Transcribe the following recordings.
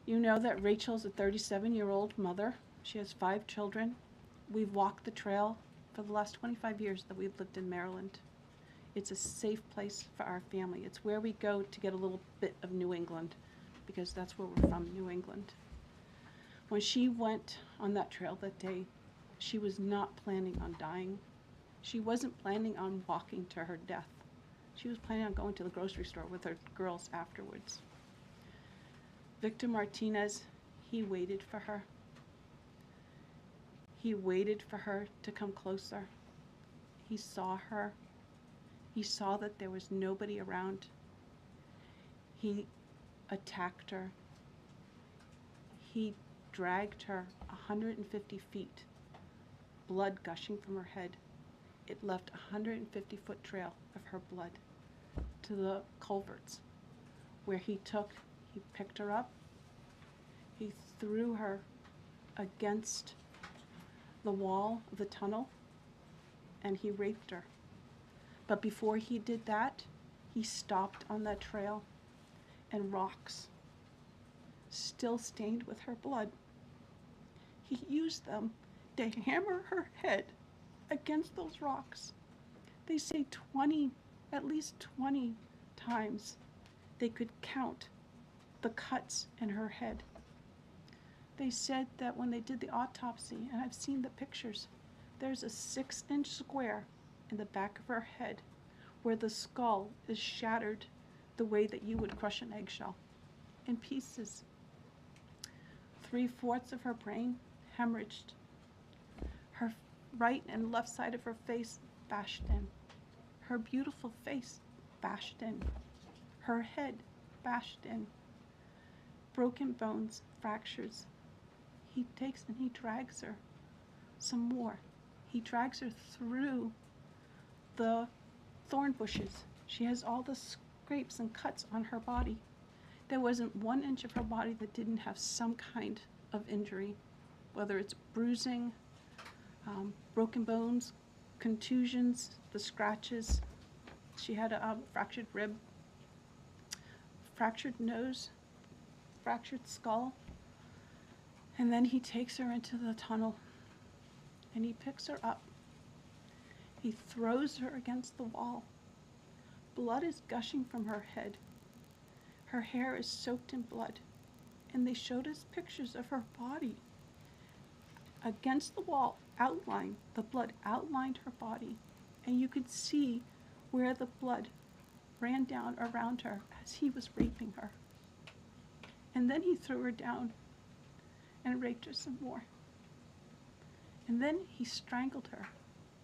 You know that Rachel's a 37-year-old mother. She has 5 children. We've walked the trail for the last 25 years that we've lived in Maryland. It's a safe place for our family. It's where we go to get a little bit of New England, because that's where we're from, New England. When she went on that trail that day, she was not planning on dying. She wasn't planning on walking to her death. She was planning on going to the grocery store with her girls afterwards. Victor Martinez, he waited for her. He waited for her to come closer. He saw her. He saw that there was nobody around. He attacked her. He dragged her 150 feet, blood gushing from her head. It left a 150-foot trail of her blood to the culverts, where he picked her up, he threw her against the wall of the tunnel, and he raped her. But before he did that, he stopped on that trail, and rocks, still stained with her blood, he used them to hammer her head against those rocks. They say at least 20 times they could count the cuts in her head. They said that when they did the autopsy, and I've seen the pictures, there's a 6-inch square in the back of her head where the skull is shattered the way that you would crush an eggshell in pieces. 3/4 of her brain hemorrhaged. Her right and left side of her face bashed in. Her beautiful face bashed in. Her head bashed in. Broken bones, fractures. He takes and he drags her some more. He drags her through the thorn bushes. She has all the scrapes and cuts on her body. There wasn't 1 inch of her body that didn't have some kind of injury, whether it's bruising, broken bones, contusions, the scratches. She had a fractured rib, fractured nose, fractured skull. And then he takes her into the tunnel and he picks her up. He throws her against the wall. Blood is gushing from her head. Her hair is soaked in blood. And they showed us pictures of her body against the wall, the blood outlined her body. And you could see where the blood ran down around her as he was raping her. And then he threw her down and raped her some more. And then he strangled her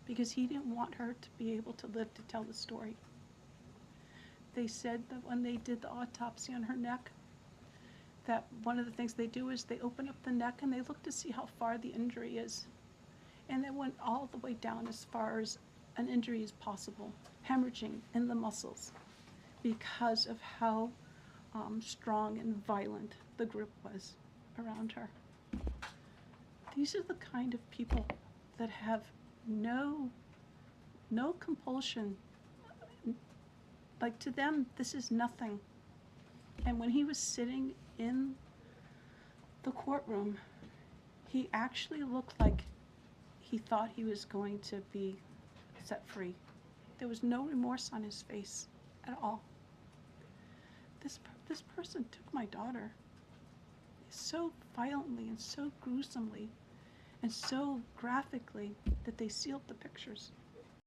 because he didn't want her to be able to live to tell the story. They said that when they did the autopsy on her neck, that one of the things they do is they open up the neck and they look to see how far the injury is. And it went all the way down as far as an injury is possible, hemorrhaging in the muscles because of how strong and violent the group was around her. These are the kind of people that have no compulsion. Like, to them, this is nothing. And when he was sitting in the courtroom, he actually looked like he thought he was going to be set free. There was no remorse on his face at all. This person took my daughter so violently and so gruesomely and so graphically that they sealed the pictures.